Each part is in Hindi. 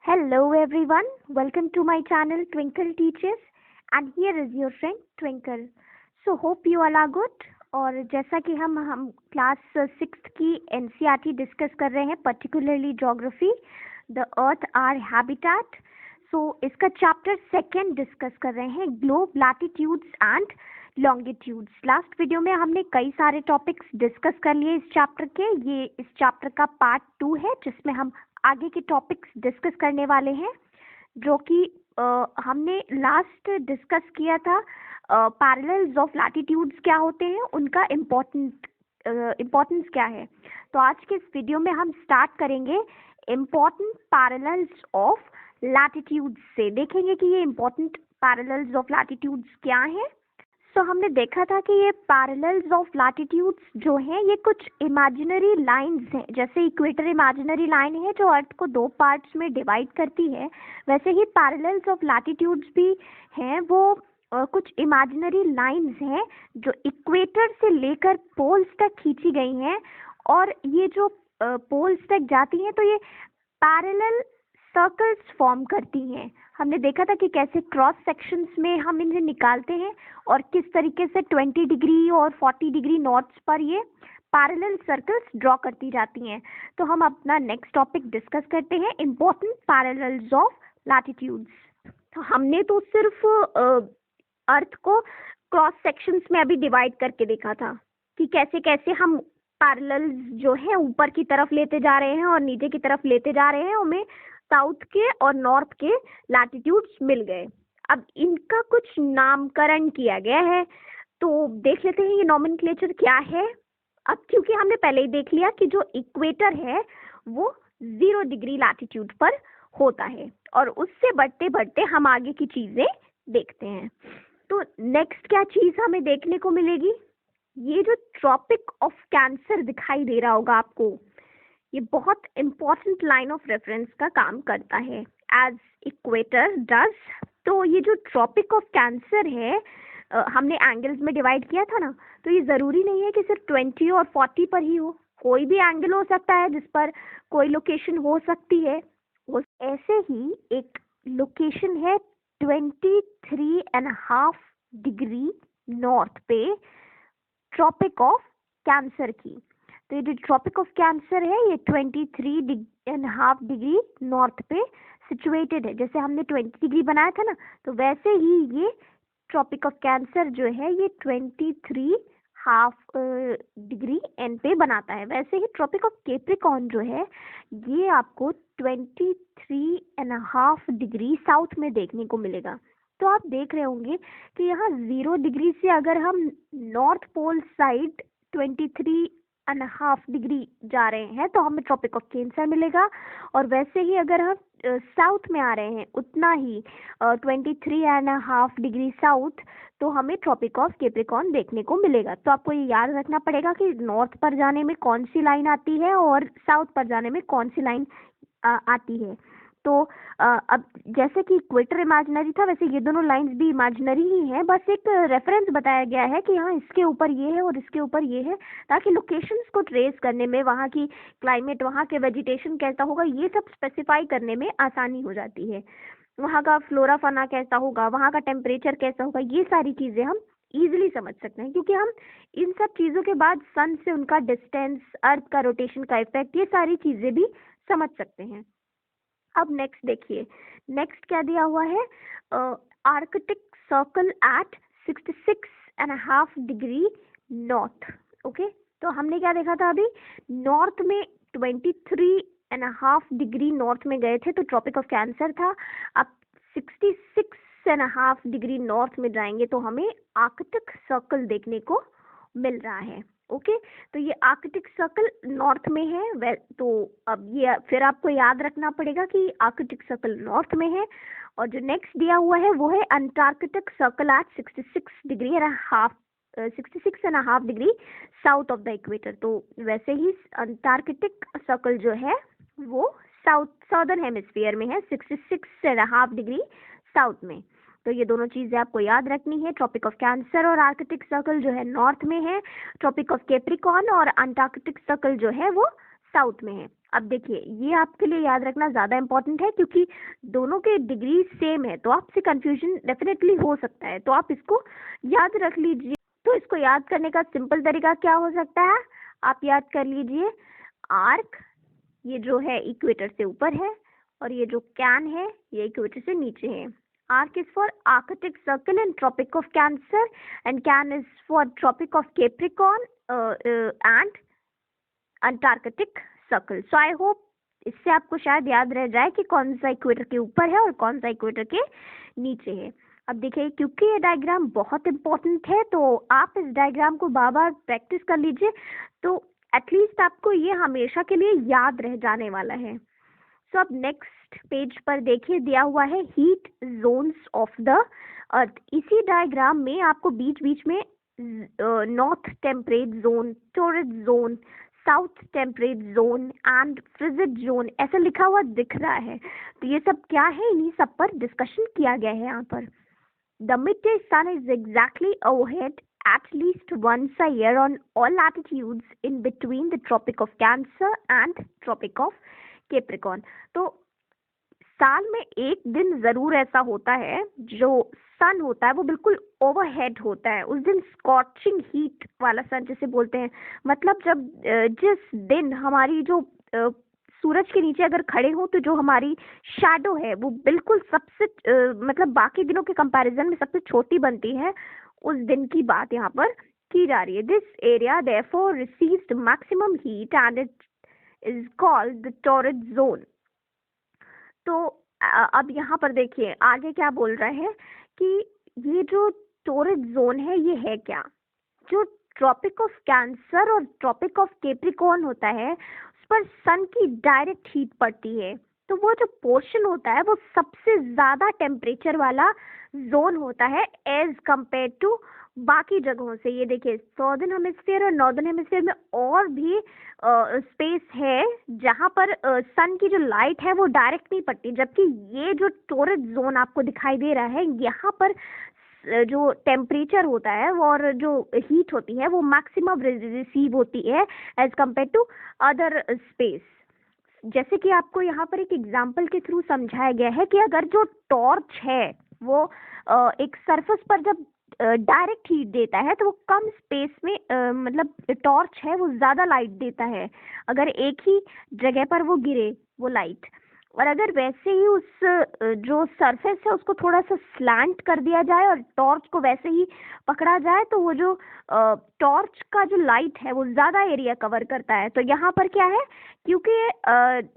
Hello everyone, welcome to my channel Twinkle Teaches and here is your friend Twinkle. So hope you all are good. और जैसा कि हम क्लास 6th की NCERT डिस्कस कर रहे हैं, particularly geography, the earth our habitat. So इसका चैप्टर 2 डिस्कस कर रहे हैं, globe latitudes and longitudes. Last video में हमने कई सारे टॉपिक्स डिस्कस कर लिए इस चैप्टर के. ये इस चैप्टर का पार्ट 2 है जिसमें हम आगे के टॉपिक्स डिस्कस करने वाले हैं, जो कि हमने लास्ट डिस्कस किया था. पैरेलल्स ऑफ लैटिट्यूड्स क्या होते हैं, उनका इम्पोर्टेंस क्या है. तो आज के इस वीडियो में हम स्टार्ट करेंगे इम्पोर्टेंट पैरेलल्स ऑफ लैटिट्यूड्स से. देखेंगे कि ये इम्पोर्टेंट पैरेलल्स ऑफ लैटिट्यूड्स क्या हैं. तो हमने देखा था कि ये पैरेलल्स ऑफ लैटिट्यूड्स जो हैं ये कुछ इमेजिनरी लाइंस हैं. जैसे इक्वेटर इमेजिनरी लाइन है जो अर्थ को 2 पार्ट्स में डिवाइड करती है, वैसे ही पैरेलल्स ऑफ लैटिट्यूड्स भी हैं. वो कुछ इमेजिनरी लाइंस हैं जो इक्वेटर से लेकर पोल्स तक खींची गई हैं, और ये जो पोल्स तक जाती हैं तो ये पैरेलल सर्कल्स फॉर्म करती हैं. हमने देखा था कि कैसे क्रॉस सेक्शंस में हम इन्हें निकालते हैं और किस तरीके से 20 डिग्री और 40 डिग्री नॉर्थ पर ये पैरेलल सर्कल्स ड्रॉ करती जाती हैं. तो हम अपना नेक्स्ट टॉपिक डिस्कस करते हैं, इम्पोर्टेंट पैरेलल्स ऑफ लैटिट्यूड्स. तो हमने तो सिर्फ अर्थ को क्रॉस सेक्शंस में अभी डिवाइड करके देखा था कि कैसे कैसे हम पैरेलल्स जो है ऊपर की तरफ लेते जा रहे हैं और नीचे की तरफ लेते जा रहे हैं. हमें साउथ के और नॉर्थ के लैटिट्यूड्स मिल गए. अब इनका कुछ नामकरण किया गया है, तो देख लेते हैं ये नॉमेनक्लेचर क्या है. अब क्योंकि हमने पहले ही देख लिया कि जो इक्वेटर है वो 0 डिग्री लैटिट्यूड पर होता है, और उससे बढ़ते बढ़ते हम आगे की चीजें देखते हैं. तो नेक्स्ट क्या चीज हमें देखने को मिलेगी, ये जो ट्रॉपिक ऑफ कैंसर दिखाई दे रहा होगा आपको, ये बहुत इंपॉर्टेंट लाइन ऑफ रेफरेंस का काम करता है एज इक्वेटर डज. तो ये जो ट्रॉपिक ऑफ कैंसर है, हमने एंगल्स में डिवाइड किया था ना, तो ये ज़रूरी नहीं है कि सिर्फ 20 और 40 पर ही हो. कोई भी एंगल हो सकता है जिस पर कोई लोकेशन हो सकती है. ऐसे ही एक लोकेशन है 23.5 डिग्री नॉर्थ पे ट्रॉपिक ऑफ कैंसर की. तो ये जो ट्रॉपिक ऑफ कैंसर है ये 23.5 डिग्री नॉर्थ पे सिचुएटेड है. जैसे हमने 20 डिग्री बनाया था ना, तो वैसे ही ये ट्रॉपिक ऑफ कैंसर जो है ये 23.5 डिग्री एन पे बनाता है. वैसे ही ट्रॉपिक ऑफ कैप्रिकॉर्न जो है ये आपको 23.5 डिग्री साउथ में देखने को मिलेगा. तो आप देख रहे होंगे कि यहाँ 0 डिग्री से अगर हम नॉर्थ पोल साइड 23.5 डिग्री जा रहे हैं तो हमें ट्रॉपिक ऑफ कैंसर मिलेगा, और वैसे ही अगर हम साउथ में आ रहे हैं उतना ही 23.5 डिग्री साउथ, तो हमें ट्रॉपिक ऑफ कैप्रिकॉर्न देखने को मिलेगा. तो आपको ये याद रखना पड़ेगा कि नॉर्थ पर जाने में कौन सी लाइन आती है और साउथ पर जाने में कौन सी लाइन आती है. तो अब जैसे कि इक्वेटर इमेजिनरी था, वैसे ये दोनों लाइंस भी इमेजिनरी ही हैं. बस एक रेफरेंस बताया गया है कि हाँ इसके ऊपर ये है और इसके ऊपर ये है, ताकि लोकेशंस को ट्रेस करने में, वहाँ की क्लाइमेट, वहाँ के वेजिटेशन कैसा होगा, ये सब स्पेसिफाई करने में आसानी हो जाती है. वहाँ का फ्लोरा फाना कैसा होगा, वहाँ का टेम्परेचर कैसा होगा, ये सारी चीज़ें हम ईजिली समझ सकते हैं, क्योंकि हम इन सब चीज़ों के बाद सन से उनका डिस्टेंस, अर्थ का रोटेशन का इफेक्ट, ये सारी चीज़ें भी समझ सकते हैं. अब नेक्स्ट देखिए, नेक्स्ट क्या दिया हुआ है, Arctic circle eight 66.5 degree north. Okay, तो हमने क्या देखा था अभी, नॉर्थ में 23.5 डिग्री नॉर्थ में गए थे तो ट्रॉपिक ऑफ कैंसर था. अब 66.5 डिग्री नॉर्थ में जाएंगे तो हमें आर्कटिक सर्कल देखने को मिल रहा है. ओके, तो ये आर्कटिक सर्कल नॉर्थ में है. तो अब ये फिर आपको याद रखना पड़ेगा कि आर्कटिक सर्कल नॉर्थ में है. और जो नेक्स्ट दिया हुआ है वो है Antarctic circle eight 66.5 degree south of the equator. तो वैसे ही अंटार्कटिक सर्कल जो है वो साउदर्न हेमिस्फीयर में है, 66.5 डिग्री साउथ में. तो ये दोनों चीज़ें आपको याद रखनी है. ट्रॉपिक ऑफ कैंसर और आर्कटिक सर्कल जो है नॉर्थ में है, ट्रॉपिक ऑफ कैप्रिकॉर्न और अंटार्कटिक सर्कल जो है वो साउथ में है. अब देखिए, ये आपके लिए याद रखना ज़्यादा इम्पोर्टेंट है क्योंकि दोनों के डिग्री सेम है, तो आपसे कंफ्यूजन डेफिनेटली हो सकता है, तो आप इसको याद रख लीजिए। तो इसको याद करने का सिंपल तरीका क्या हो सकता है, आप याद कर लीजिए आर्क, ये जो है इक्वेटर से ऊपर है, और ये जो कैन है ये इक्वेटर से नीचे है। Arc is for arctic circle and tropic of cancer, and can is for tropic of capricorn and antarctic circle. So I hope इससे आपको शायद याद रह जाए कि कौन सा इक्वेटर के ऊपर है और कौन सा इक्वेटर के नीचे है। अब देखिए, क्योंकि ये डायग्राम बहुत इंपॉर्टेंट है तो आप इस डायग्राम को बार बार प्रैक्टिस कर लीजिए, तो एटलीस्ट आपको ये हमेशा के लिए याद रह जाने वाला है। सो अब नेक्स्ट पेज पर देखिए, दिया हुआ है heat zones of the earth. इसी डायग्राम में आपको बीच बीच में north temperate zone, torrid zone, south temperate zone and frigid zone ऐसा लिखा हुआ दिख रहा है। तो ये सब क्या है, इन्हीं सब पर डिस्कशन किया गया है यहाँ पर। The midday sun is exactly overhead at least once a year on all latitudes in between the Tropic of Cancer and Tropic of Capricorn। तो साल में एक दिन जरूर ऐसा होता है जो सन होता है वो बिल्कुल ओवरहेड होता है। उस दिन स्कॉचिंग हीट वाला सन जिसे बोलते हैं, मतलब जब जिस दिन हमारी जो सूरज के नीचे अगर खड़े हो तो जो हमारी शैडो है वो बिल्कुल सबसे मतलब बाकी दिनों के कंपैरिजन में सबसे छोटी बनती है, उस दिन की बात यहाँ पर की जा रही है। This area therefore receives maximum heat and it is called the torrid zone. तो अब यहाँ पर देखिए आगे क्या बोल रहा है कि ये जो टॉररिड जोन है ये है क्या। जो ट्रॉपिक ऑफ कैंसर और ट्रॉपिक ऑफ कैप्रिकॉर्न होता है उस पर सन की डायरेक्ट हीट पड़ती है, तो वो जो पोर्शन होता है वो सबसे ज्यादा टेम्परेचर वाला जोन होता है एज कंपेयर टू बाकी जगहों से। ये देखिए, सॉदर्न हेमिस्फीयर और नॉर्दर्न हेमिस्फीयर में और भी स्पेस है जहाँ पर सन की जो लाइट है वो डायरेक्ट नहीं पड़ती, जबकि ये जो टॉररिड जोन आपको दिखाई दे रहा है यहाँ पर जो टेम्परेचर होता है और जो हीट होती है वो मैक्सिमम रिसीव होती है as compare to other space. जैसे कि आपको यहाँ पर एक एग्जांपल के थ्रू समझाया गया है कि अगर जो टॉर्च है वो एक सरफेस पर जब डायरेक्ट हीट देता है तो वो कम स्पेस में मतलब टॉर्च है वो ज़्यादा लाइट देता है अगर एक ही जगह पर वो गिरे वो लाइट। और अगर वैसे ही उस जो सरफेस है उसको थोड़ा सा स्लैंट कर दिया जाए और टॉर्च को वैसे ही पकड़ा जाए तो वो जो टॉर्च का जो लाइट है वो ज़्यादा एरिया कवर करता है। तो यहाँ पर क्या है, क्योंकि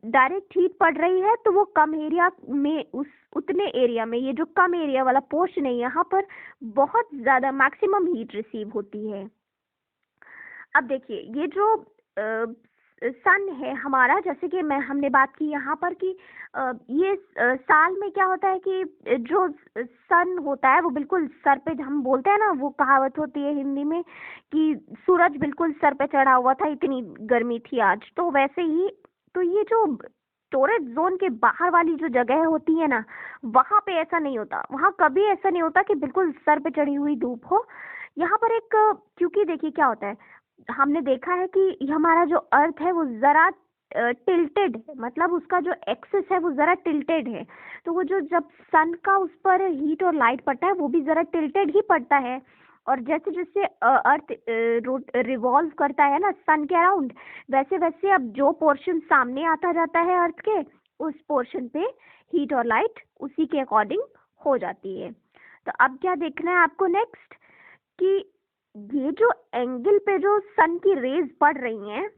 डायरेक्ट हीट पड़ रही है तो वो कम एरिया में उतने एरिया में ये जो कम एरिया वाला पोर्शन है यहाँ पर बहुत ज़्यादा मैक्सिमम हीट रिसीव होती है। अब देखिए, ये जो सन है हमारा, जैसे कि हमने बात की यहाँ पर कि ये साल में क्या होता है कि जो सन होता है वो बिल्कुल सर पे, हम बोलते हैं ना वो कहावत होती है हिंदी में कि सूरज बिल्कुल सर पे चढ़ा हुआ था, इतनी गर्मी थी आज। तो वैसे ही तो ये जो टॉररिड जोन के बाहर वाली जो जगह होती है ना वहाँ पे ऐसा नहीं होता, वहाँ कभी ऐसा नहीं होता कि बिल्कुल सर पे चढ़ी हुई धूप हो। यहाँ पर एक क्योंकि देखिए क्या होता है, हमने देखा है कि हमारा जो अर्थ है वो जरा टिल्टेड है, मतलब उसका जो एक्सिस है वो जरा टिल्टेड है, तो वो जो जब सन का उस पर हीट और लाइट पड़ता है वो भी जरा टिल्टेड ही पड़ता है। और जैसे जैसे अर्थ रिवॉल्व करता है ना सन के अराउंड, वैसे वैसे अब जो पोर्शन सामने आता जाता है अर्थ के, उस पोर्शन पे हीट और लाइट उसी के अकॉर्डिंग हो जाती है। तो अब क्या देखना है आपको नेक्स्ट, कि ये जो एंगल पे जो सन की रेज पड़ रही हैं,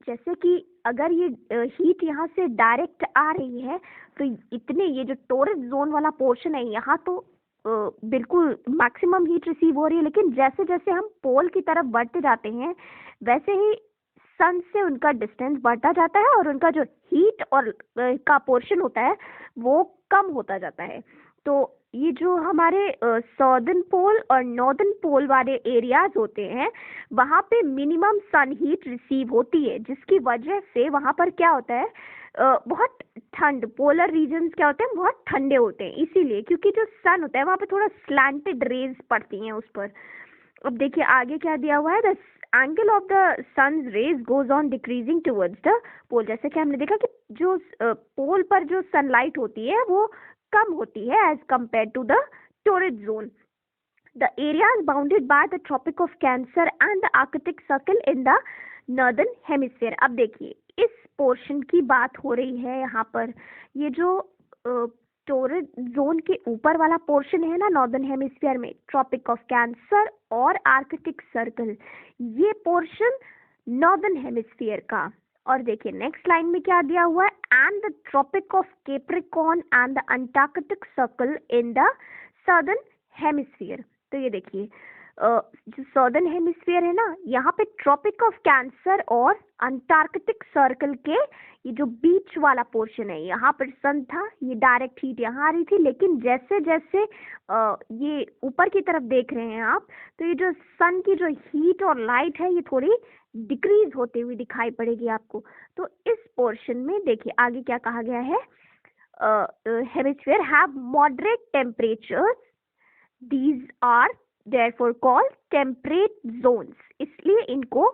जैसे कि अगर ये हीट यहाँ से डायरेक्ट आ रही है तो इतने ये जो टॉररिड जोन वाला पोर्शन है यहाँ तो बिल्कुल मैक्सिमम हीट रिसीव हो रही है, लेकिन जैसे जैसे हम पोल की तरफ बढ़ते जाते हैं वैसे ही सन से उनका डिस्टेंस बढ़ता जाता है और उनका जो हीट और का पोर्शन होता है वो कम होता जाता है। तो ये जो हमारे सॉदर्न पोल और नॉर्दर्न पोल वाले एरियाज होते हैं वहाँ पे मिनिमम सन हीट रिसीव होती है, जिसकी वजह से वहाँ पर क्या होता है बहुत ठंड, पोलर रीजन्स क्या होते हैं बहुत ठंडे होते हैं, इसीलिए क्योंकि जो सन होता है वहाँ पे थोड़ा स्लैंटेड रेज पड़ती हैं उस पर। अब देखिए आगे क्या दिया हुआ है, the angle of the sun's rays goes on decreasing towards the pole, जैसे कि हमने देखा कि जो पोल पर जो सनलाइट होती है वो कम होती है as compare to the torrid zone. The area is bounded by the Tropic of Cancer and the Arctic Circle in the Northern Hemisphere. अब देखिए इस पोर्शन की बात हो रही है यहाँ पर. ये जो टोरिड जोन के ऊपर वाला पोर्शन है ना नॉर्दर्न हेमिस्फीयर में, ट्रॉपिक ऑफ कैंसर और आर्कटिक सर्कल, ये पोर्शन नॉर्दर्न हेमिस्फीयर का. और देखिए नेक्स्ट लाइन में क्या दिया हुआ है, and the tropic of capricorn and the antarctic circle in the southern hemisphere. तो ये देखिए जो सदर्न हेमिस्फीयर है ना, यहाँ पे ट्रॉपिक ऑफ कैंसर और अंटार्कटिक सर्कल के ये जो बीच वाला पोर्शन है, यहाँ पर सन था, ये डायरेक्ट हीट यहाँ आ रही थी. लेकिन जैसे जैसे ये ऊपर की तरफ देख रहे हैं आप, तो ये जो सन की जो हीट और लाइट है ये थोड़ी डिक्रीज होते हुए दिखाई पड़ेगी आपको. तो इस पोर्शन में देखिए आगे क्या कहा गया है, hemisphere have moderate temperatures, these are therefore called temperate zones. इसलिए इनको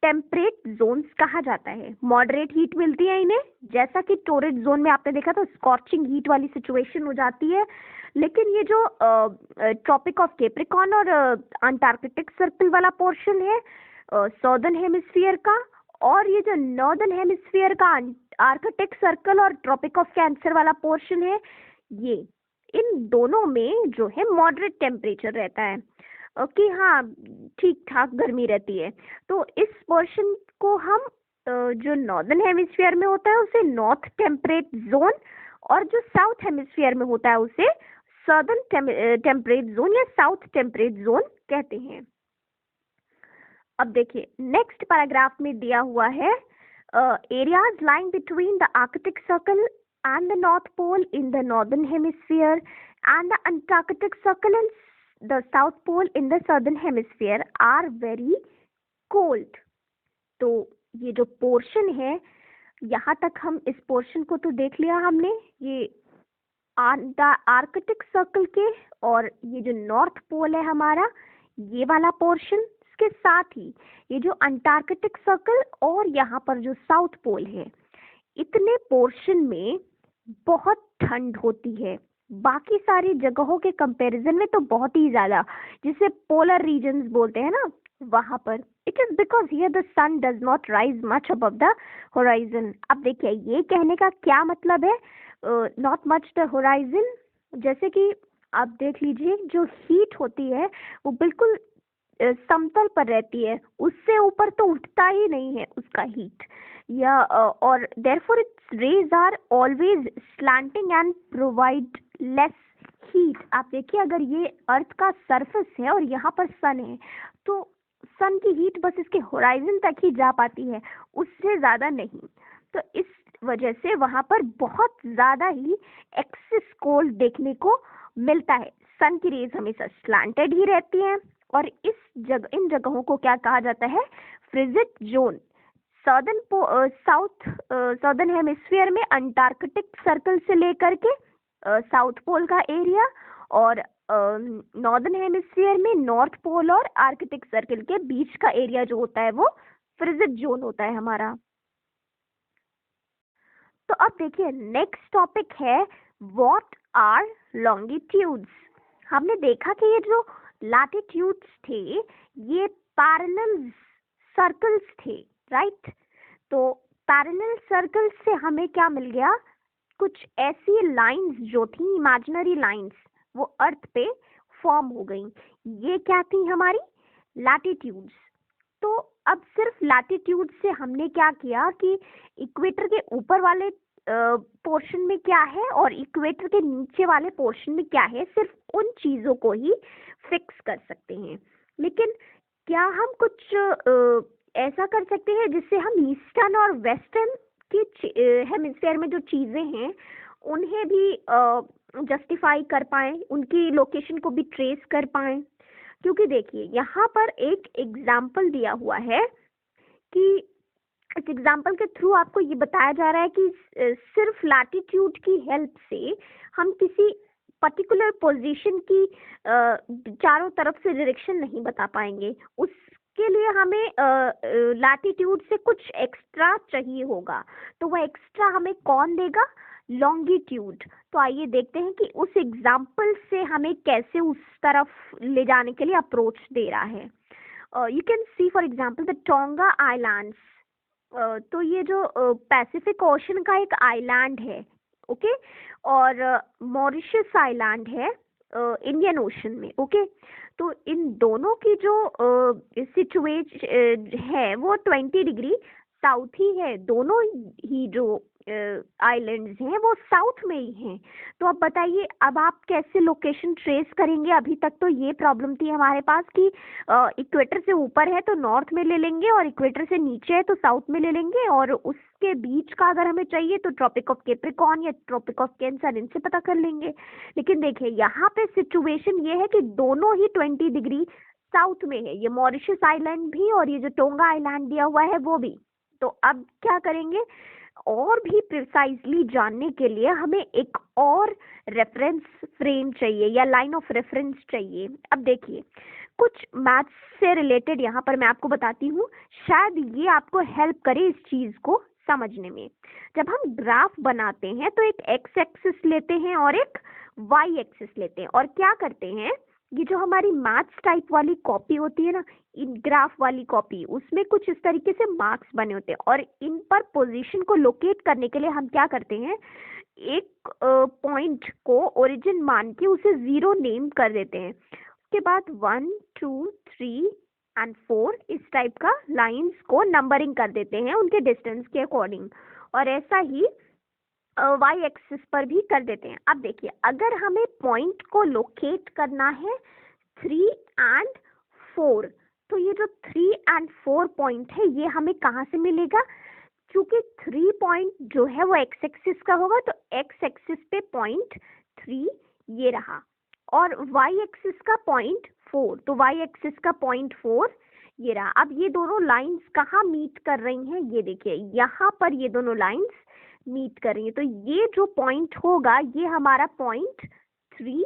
टेम्परेट जोन्स कहा जाता है. मॉडरेट हीट मिलती है इन्हें, जैसा कि टोरिड जोन में आपने देखा था स्कॉचिंग हीट वाली सिचुएशन हो जाती है. लेकिन ये जो ट्रॉपिक ऑफ कैप्रिकॉर्न और अंटार्कटिक सर्कल वाला पोर्शन है सदर्न हेमिस्फीयर का, और ये जो नॉर्दर्न हेमिस्फीयर का आर्कटिक सर्कल और ट्रॉपिक ऑफ कैंसर वाला पोर्शन है, ये इन दोनों में जो है मॉडरेट टेम्परेचर रहता है कि हाँ ठीक ठाक गर्मी रहती है. तो इस पोर्शन को हम जो नॉर्दर्न हेमिस्फीयर में होता है उसे नॉर्थ टेम्परेट जोन, और जो साउथ हेमिस्फीयर में होता है उसे सदर्न टेम्परेट जोन या साउथ टेम्परेट जोन कहते हैं. अब देखिए नेक्स्ट पैराग्राफ में दिया हुआ है, areas lying between the Arctic circle and the North Pole in the Northern Hemisphere and the Antarctic Circle and the South Pole in the Southern Hemisphere are very cold. तो ये जो पोर्शन है, यहाँ तक हम इस पोर्शन को तो देख लिया हमने, ये आर्कटिक सर्कल के और ये जो नॉर्थ पोल है हमारा, ये वाला पोर्शन, इसके साथ ही ये जो अंटार्कटिक सर्कल और यहाँ पर जो साउथ पोल है, इतने पोर्शन में बहुत ठंड होती है. बाकी सारी जगहों के कंपैरिजन में तो बहुत ही ज्यादा, जिसे पोलर रीजन्स बोलते हैं ना, वहां पर. It is because here the sun does not rise much above the horizon. अब देखिए ये कहने का क्या मतलब है, नॉट मच द होराइजन, जैसे कि आप देख लीजिए जो हीट होती है वो बिल्कुल समतल पर रहती है, उससे ऊपर तो उठता ही नहीं है उसका हीट, या और therefore its rays are always slanting and provide less heat. आप देखिए अगर ये अर्थ का सरफेस है और यहाँ पर सन है, तो सन की हीट बस इसके होराइजन तक ही जा पाती है, उससे ज्यादा नहीं. तो इस वजह से वहां पर बहुत ज्यादा ही एक्सेस कोल्ड देखने को मिलता है. सन की रेज हमेशा स्लैंटेड ही रहती हैं, और इन जगहों को क्या कहा जाता है, फ्रिजिड जोन. सदर्न हेमिस्फीयर में अंटार्कटिक सर्कल से लेकर के साउथ पोल का एरिया, और नॉर्दर्न हेमिस्फीयर में नॉर्थ पोल और आर्कटिक सर्कल के बीच का एरिया जो होता है वो फ्रिजिड जोन होता है हमारा. तो अब देखिए नेक्स्ट टॉपिक है, व्हाट आर लॉन्गिट्यूड्स. हमने देखा कि ये जो लैटिट्यूड्स थे ये पैरेलल सर्कल्स थे, राइट. तो पैरेलल सर्कल्स से हमें क्या मिल गया, कुछ ऐसी लाइंस जो थी इमेजिनरी लाइंस, वो अर्थ पे फॉर्म हो गई. ये क्या थी हमारी लैटिट्यूड्स. तो अब सिर्फ लैटिट्यूड से हमने क्या किया कि इक्वेटर के ऊपर वाले पोर्शन में क्या है और इक्वेटर के नीचे वाले पोर्शन में क्या है, सिर्फ उन चीजों को ही फिक्स कर सकते हैं. लेकिन क्या हम कुछ ऐसा कर सकते हैं जिससे हम ईस्टर्न और वेस्टर्न की हेमिस्फीयर में जो चीजें हैं उन्हें भी जस्टिफाई कर पाएं, उनकी लोकेशन को भी ट्रेस कर पाएं. क्योंकि देखिए यहाँ पर एक एग्जाम्पल दिया हुआ है कि इस एग्जाम्पल के थ्रू आपको ये बताया जा रहा है कि सिर्फ लैटिट्यूड की हेल्प से हम किसी पर्टिकुलर पोजीशन की चारों तरफ से डायरेक्शन नहीं बता पाएंगे, उसके लिए हमें लैटिट्यूड से कुछ एक्स्ट्रा चाहिए होगा, तो वह एक्स्ट्रा हमें कौन देगा? लॉन्गिट्यूड। तो आइए देखते हैं कि उस एग्जाम्पल से हमें कैसे उस तरफ ले जाने के लिए अप्रोच दे रहा है। You can see for example the tonga islands. तो ये जो पैसिफिक ओशन का एक आइलैंड है, ओके, और मॉरिशस आइलैंड है इंडियन ओशन में, ओके। तो इन दोनों की जो सिचुएशन है वो 20 डिग्री साउथ ही है। दोनों ही जो आइलैंड्स हैं वो साउथ में ही हैं। तो अब बताइए, अब आप कैसे लोकेशन ट्रेस करेंगे? अभी तक तो ये प्रॉब्लम थी हमारे पास कि इक्वेटर से ऊपर है तो नॉर्थ में ले लेंगे, और इक्वेटर से नीचे है तो साउथ में ले लेंगे, और उसके बीच का अगर हमें चाहिए तो ट्रॉपिक ऑफ कैप्रिकॉर्न या ट्रॉपिक ऑफ कैंसर, इनसे पता कर लेंगे। लेकिन देखिए यहाँ पे सिचुएशन ये है कि दोनों ही 20 डिग्री साउथ में है, ये मॉरिशस आइलैंड भी और ये जो टोंगा आइलैंड दिया हुआ है वो भी। तो अब क्या करेंगे? और भी प्रिसाइजली जानने के लिए हमें एक और रेफरेंस फ्रेम चाहिए या लाइन ऑफ रेफरेंस चाहिए। अब देखिए, कुछ मैथ्स से रिलेटेड यहाँ पर मैं आपको बताती हूँ, शायद ये आपको हेल्प करे इस चीज को समझने में। जब हम ग्राफ बनाते हैं तो एक एक्स एक्सिस लेते हैं और एक वाई एक्सिस लेते हैं, और क्या करते हैं, ये जो हमारी मैथ्स टाइप वाली कॉपी होती है ना, इन ग्राफ वाली कॉपी, उसमें कुछ इस तरीके से मार्क्स बने होते हैं, और इन पर पोजीशन को लोकेट करने के लिए हम क्या करते हैं, एक पॉइंट को ओरिजिन मान के उसे 0 नेम कर देते हैं। उसके बाद 1 2 3 एंड 4 इस टाइप का लाइंस को नंबरिंग कर देते हैं उनके डिस्टेंस के अकॉर्डिंग, और ऐसा ही वाई एक्सिस पर भी कर देते हैं। अब देखिए, अगर हमें पॉइंट को लोकेट करना है 3 एंड 4, तो ये जो 3 एंड 4 पॉइंट है ये हमें कहाँ से मिलेगा? क्योंकि 3 पॉइंट जो है वो एक्स एक्सिस का होगा, तो एक्स एक्सिस पे पॉइंट 3 ये रहा, और वाई एक्सिस का पॉइंट 4, तो वाई एक्सिस का पॉइंट 4 ये रहा। अब ये दोनों लाइंस कहाँ मीट कर रही हैं? ये देखिए, यहाँ पर ये दोनों लाइंस मीट कर रही है, तो ये जो पॉइंट होगा ये हमारा पॉइंट 3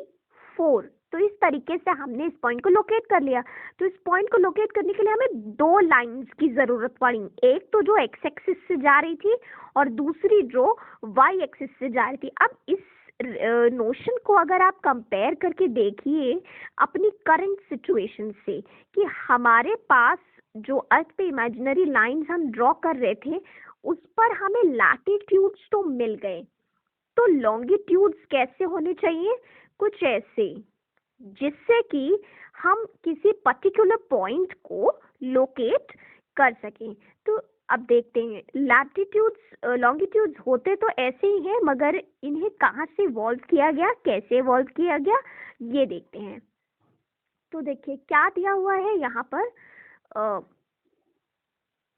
4। तो इस तरीके से हमने इस पॉइंट को लोकेट कर लिया। तो इस पॉइंट को लोकेट करने के लिए हमें 2 लाइंस की जरूरत पड़ी, एक तो जो एक्स एक्सिस से जा रही थी और दूसरी जो वाई एक्सिस से जा रही थी। अब इस नोशन को अगर आप कंपेयर करके देखिए अपनी करंट सिचुएशन से, कि हमारे पास जो अर्थ पे इमेजिनरी लाइंस हम ड्रॉ कर रहे थे उस पर हमें लैटिट्यूड्स तो मिल गए, तो लॉन्गिट्यूड्स कैसे होने चाहिए? कुछ ऐसे, जिससे कि हम किसी पर्टिकुलर पॉइंट को लोकेट कर सकें। तो अब देखते हैं, लैटिट्यूड्स लॉन्गिट्यूड्स होते तो ऐसे ही हैं, मगर इन्हें कहाँ से इवॉल्व किया गया, कैसे इवॉल्व किया गया, ये देखते हैं। तो देखिए क्या दिया हुआ है यहाँ पर,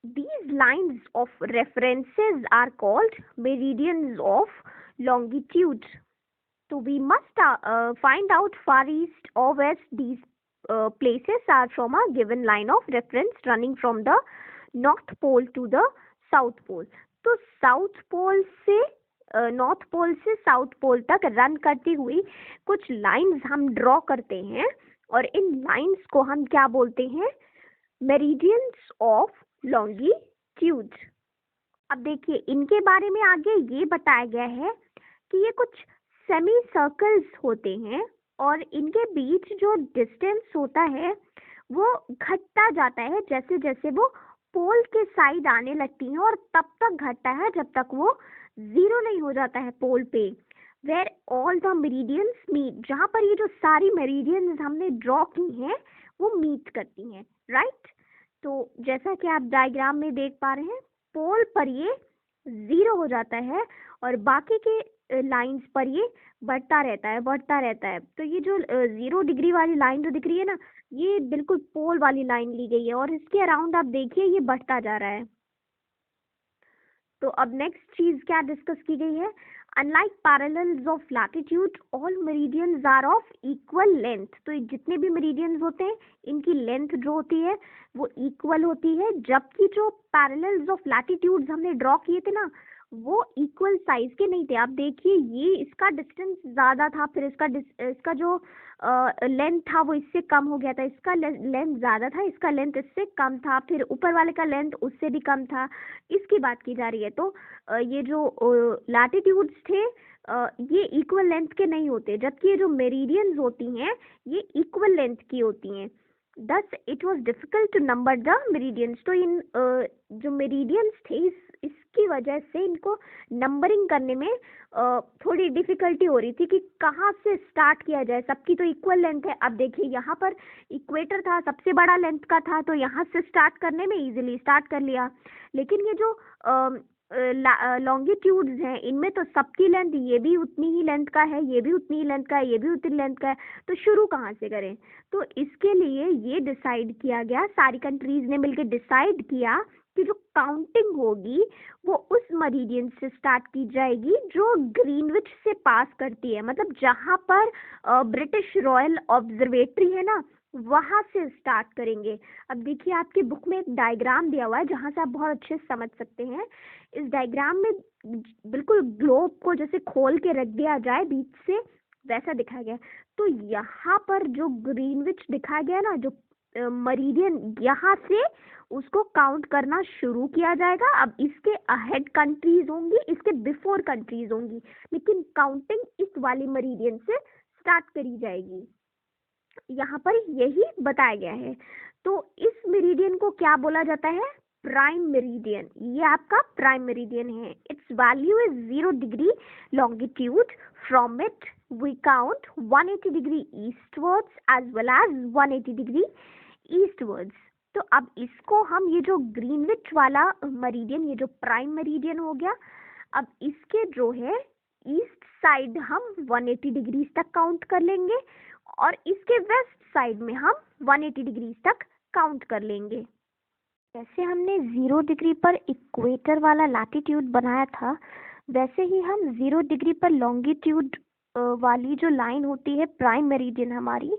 these lines of references are called meridians of longitude. So we must find out far east or west these places are from a given line of reference running from the north pole to the south pole. तो साउथ पोल से नॉर्थ पोल से साउथ पोल तक रन करती हुई कुछ लाइंस हम ड्रॉ करते हैं, और इन लाइंस को हम क्या बोलते हैं? Meridians of longitude. अब देखिए, इनके बारे में आगे ये बताया गया है कि ये कुछ सेमी सर्कल्स होते हैं, और इनके बीच जो डिस्टेंस होता है वो घटता जाता है जैसे जैसे वो पोल के साइड आने लगती हैं, और तब तक घटता है जब तक वो 0 नहीं हो जाता है पोल पे। Where all the meridians meet, जहाँ पर ये जो सारी मेरिडियंस हमने ड्रॉ की हैं वो मीट करती हैं, राइट। तो जैसा कि आप डायग्राम में देख पा रहे हैं, पोल पर ये 0 हो जाता है और बाकी के लाइंस पर ये बढ़ता रहता है, बढ़ता रहता है। तो ये जो 0 डिग्री वाली लाइन जो दिख रही है ना, ये बिल्कुल पोल वाली लाइन ली गई है, और इसके अराउंड आप देखिए ये बढ़ता जा रहा है। तो अब नेक्स्ट चीज क्या डिस्कस की गई है? Unlike parallels of latitude all meridians are of equal length. तो जितने भी मेरिडियंस होते हैं इनकी लेंथ जो होती है वो इक्वल होती है, जबकि जो पैरेलल्स ऑफ लैटिट्यूड्स हमने ड्रॉ किए थे ना वो इक्वल साइज के नहीं थे। आप देखिए ये इसका डिस्टेंस ज़्यादा था, फिर इसका जो लेंथ था वो इससे कम हो गया था, इसका लेंथ ज़्यादा था, इसका लेंथ इससे कम था, फिर ऊपर वाले का लेंथ उससे भी कम था। इसकी बात की जा रही है। तो ये जो लैटिट्यूड्स थे ये इक्वल लेंथ के नहीं होते, जबकि ये जो मेरिडियंस होती हैं ये इक्वल लेंथ की होती हैं। Thus it was difficult to number the meridians। तो इन जो मेरिडियंस थे इसकी वजह से इनको नंबरिंग करने में थोड़ी डिफिकल्टी हो रही थी कि कहाँ से स्टार्ट किया जाए। सबकी तो इक्वल लेंथ है। अब देखिए यहाँ पर इक्वेटर था, सबसे बड़ा लेंथ का था, तो यहाँ से स्टार्ट करने में इजीली स्टार्ट कर लिया। लेकिन ये जो लॉन्गिट्यूड्स हैं इनमें तो सबकी लेंथ, ये भी उतनी ही लेंथ का है, ये भी उतनी ही लेंथ का है, ये भी उतनी लेंथ का है, तो शुरू कहाँ से करें। तो इसके लिए ये डिसाइड किया गया, सारी कंट्रीज ने मिलकर डिसाइड किया कि जो काउंटिंग होगी वो उस मरीडियन से स्टार्ट की जाएगी जो ग्रीनविच से पास करती है, मतलब जहाँ पर ब्रिटिश रॉयल ऑब्जर्वेटरी है ना वहां से स्टार्ट करेंगे। अब देखिए आपकी बुक में एक डायग्राम दिया हुआ है जहां से आप बहुत अच्छे से समझ सकते हैं। इस डायग्राम में बिल्कुल ग्लोब को जैसे खोल के रख दिया जाए बीच से, वैसा दिखाया गया। तो यहाँ पर जो ग्रीनविच दिखाया गया ना, जो मरीडियन, यहाँ से उसको काउंट करना शुरू किया जाएगा। अब इसके अहेड कंट्रीज होंगी, इसके बिफोर कंट्रीज होंगी, लेकिन काउंटिंग इस वाली मरीडियन से स्टार्ट करी जाएगी। यहाँ पर यही बताया गया है। तो इस मेरिडियन को क्या बोला जाता है? Prime meridian. ये आपका प्राइम मेरिडियन है। Its value is 0 degree longitude. From it we count 180 degree eastwards as well as 180 degree eastwards. तो अब इसको हम, ये जो ग्रीनविच वाला मेरिडियन, ये जो प्राइम मेरिडियन हो गया, अब इसके जो है ईस्ट साइड हम 180 डिग्री तक काउंट कर लेंगे और इसके वेस्ट साइड में हम 180 डिग्री तक काउंट कर लेंगे। जैसे हमने 0 डिग्री पर इक्वेटर वाला लैटिट्यूड बनाया था, वैसे ही हम 0 डिग्री पर लॉन्गिट्यूड वाली जो लाइन होती है प्राइम मेरिडियन हमारी,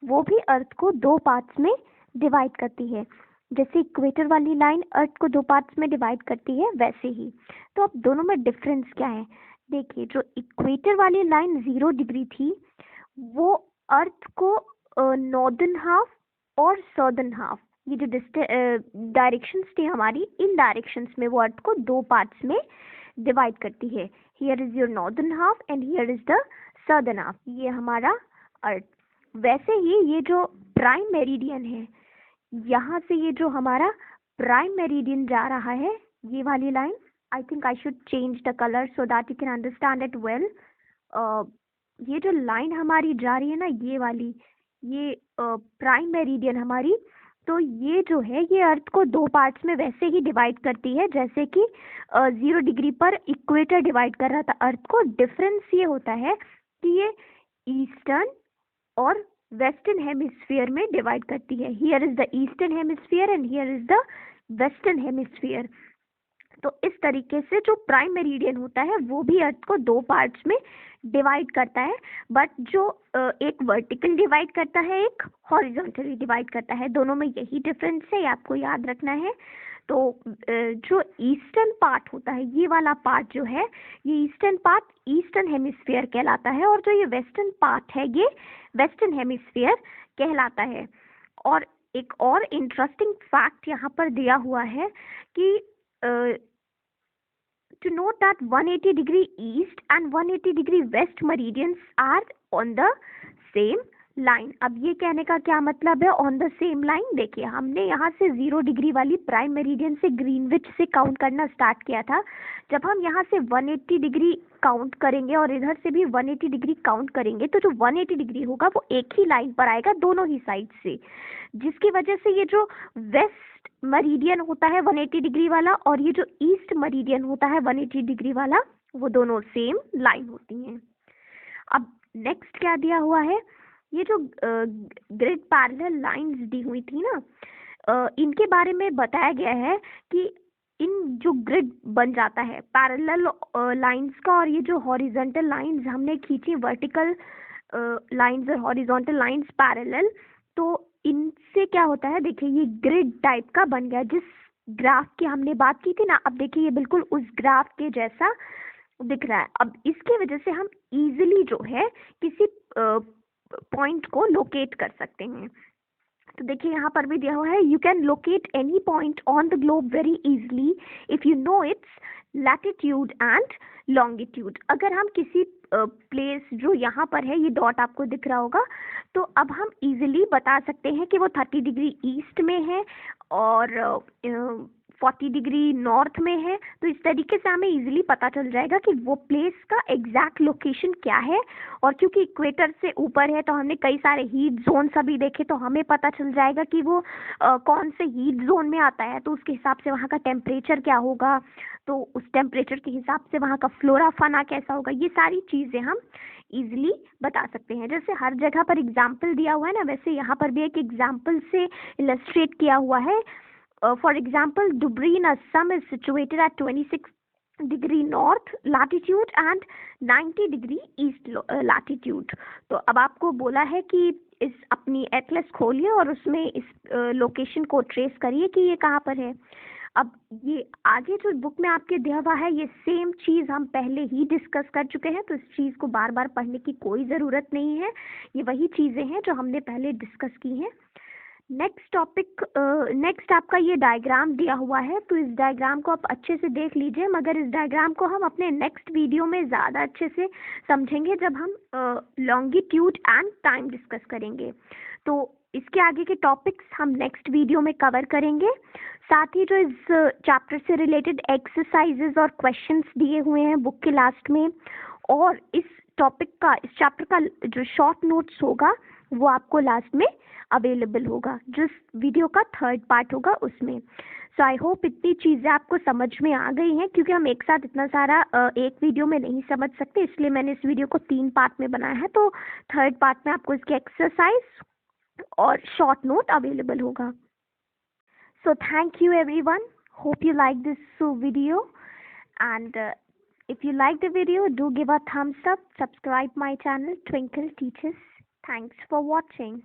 वो भी अर्थ को 2 पार्ट्स में डिवाइड करती है। जैसे इक्वेटर वाली लाइन अर्थ को 2 पार्ट्स में डिवाइड करती है, वैसे ही। तो अब दोनों में डिफरेंस क्या है? देखिए, जो इक्वेटर वाली लाइन 0 डिग्री थी वो अर्थ को नॉर्दर्न हाफ और सदर्न हाफ, ये जो डायरेक्शंस थी हमारी, इन डायरेक्शंस में वो अर्थ को 2 पार्ट्स में डिवाइड करती है। Here is your northern half and here is the southern half, ये हमारा अर्थ। वैसे ही ये जो प्राइम मेरिडियन है, यहाँ से ये जो हमारा प्राइम मेरिडियन जा रहा है, ये वाली line, I think I should change the colour so that you can understand it well. ये जो लाइन हमारी जा रही है ना, ये वाली, ये प्राइम मेरिडियन हमारी, तो ये जो है ये अर्थ को 2 पार्ट्स में वैसे ही डिवाइड करती है जैसे कि 0 डिग्री पर इक्वेटर डिवाइड कर रहा था अर्थ को। डिफरेंस ये होता है कि ये ईस्टर्न और वेस्टर्न हेमिस्फीयर में डिवाइड करती है। Here is the eastern hemisphere and here is the western hemisphere. तो इस तरीके से जो प्राइम मेरिडियन होता है वो भी अर्थ को 2 पार्ट्स में डिवाइड करता है, बट जो एक वर्टिकल डिवाइड करता है, एक हॉरिजॉन्टली डिवाइड करता है। दोनों में यही डिफरेंस है, आपको याद रखना है। तो जो ईस्टर्न पार्ट होता है, ये वाला पार्ट जो है, ये ईस्टर्न पार्ट ईस्टर्न हेमिस्फीयर कहलाता है, और जो ये वेस्टर्न पार्ट है ये वेस्टर्न हेमिस्फीयर कहलाता है। और एक और इंटरेस्टिंग फैक्ट यहाँ पर दिया हुआ है कि to note that 180 degree east and 180 degree west meridians are on the same line। अब ये कहने का क्या मतलब है ऑन द सेम लाइन? देखिए, हमने यहाँ से 0 डिग्री वाली प्राइम मेरिडियन से ग्रीनविच से काउंट करना स्टार्ट किया था। जब हम यहाँ से 180 डिग्री काउंट करेंगे और इधर से भी 180 डिग्री काउंट करेंगे, तो जो 180 डिग्री होगा वो एक ही लाइन पर आएगा दोनों ही साइड से, जिसकी वजह से ये जो वेस्ट मरीडियन होता है 180 डिग्री वाला और ये जो ईस्ट मरीडियन होता है 180 डिग्री वाला, वो दोनों सेम लाइन होती हैं। अब नेक्स्ट क्या दिया हुआ है? ये जो ग्रिड पैरेलल लाइंस दी हुई थी ना, इनके बारे में बताया गया है कि इन जो ग्रिड बन जाता है पैरेलल लाइंस का, और ये जो हॉरिजॉन्टल लाइंस हमने खींची, वर्टिकल लाइंस और हॉरिजॉन्टल लाइंस पैरेलल, तो इनसे क्या होता है? देखिए, ये ग्रिड टाइप का बन गया, जिस ग्राफ की हमने बात की थी ना, अब देखिए ये बिल्कुल उस ग्राफ के जैसा दिख रहा है। अब इसके वजह से हम इजीली जो है किसी पॉइंट को लोकेट कर सकते हैं। तो देखिए यहाँ पर भी दिया हुआ है, you can locate any point on the globe very easily if you know it's latitude and longitude. अगर हम किसी प्लेस जो यहाँ पर है, ये डॉट आपको दिख रहा होगा, तो अब हम इजीली बता सकते हैं कि वो 30 डिग्री ईस्ट में है और 40 डिग्री नॉर्थ में है। तो इस तरीके से हमें इजीली पता चल जाएगा कि वो प्लेस का एग्जैक्ट लोकेशन क्या है। और क्योंकि इक्वेटर से ऊपर है तो हमने कई सारे हीट जोन सभी देखे, तो हमें पता चल जाएगा कि वो कौन से हीट जोन में आता है, तो उसके हिसाब से वहाँ का टेम्परेचर क्या होगा, तो उस टेम्परेचर के हिसाब से वहाँ का फ्लोरा फाना कैसा होगा। ये सारी चीज़ें हम इजीली बता सकते हैं। जैसे हर जगह पर एग्जाम्पल दिया हुआ है ना, वैसे यहाँ पर भी एक एग्जाम्पल से इलस्ट्रेट किया हुआ है। For example, Dubreen Assam is situated at 26 degree north latitude and 90 degree east latitude. तो अब आपको बोला है कि इस अपनी एटलस खोलिए और उसमें इस लोकेशन को ट्रेस करिए कि ये कहाँ पर है। अब ये आगे जो बुक में आपके दिया हुआ है, ये सेम चीज़ हम पहले ही डिस्कस कर चुके हैं, तो इस चीज़ को बार बार पढ़ने की कोई ज़रूरत नहीं है। ये वही चीज़ें हैं जो हमने पहले डिस्कस की हैं। नेक्स्ट टॉपिक, नेक्स्ट आपका ये डायग्राम दिया हुआ है, तो इस डायग्राम को आप अच्छे से देख लीजिए, मगर इस डायग्राम को हम अपने नेक्स्ट वीडियो में ज़्यादा अच्छे से समझेंगे जब हम लॉन्गिट्यूड एंड टाइम डिस्कस करेंगे। तो इसके आगे के टॉपिक्स हम नेक्स्ट वीडियो में कवर करेंगे। साथ ही जो इस चैप्टर से रिलेटेड एक्सरसाइजेज और क्वेश्चंस दिए हुए हैं बुक के लास्ट में, और इस टॉपिक का, इस चैप्टर का जो शॉर्ट नोट्स होगा वो आपको लास्ट में अवेलेबल होगा, जिस वीडियो का थर्ड पार्ट होगा उसमें। सो आई होप इतनी चीज़ें आपको समझ में आ गई हैं, क्योंकि हम एक साथ इतना सारा एक वीडियो में नहीं समझ सकते, इसलिए मैंने इस वीडियो को 3 पार्ट में बनाया है। तो थर्ड पार्ट में आपको इसकी एक्सरसाइज और शॉर्ट नोट अवेलेबल होगा। So thank you everyone, hope you like this video, and if you like the video, do give a thumbs up, subscribe my channel Twinkle Teaches. Thanks for watching.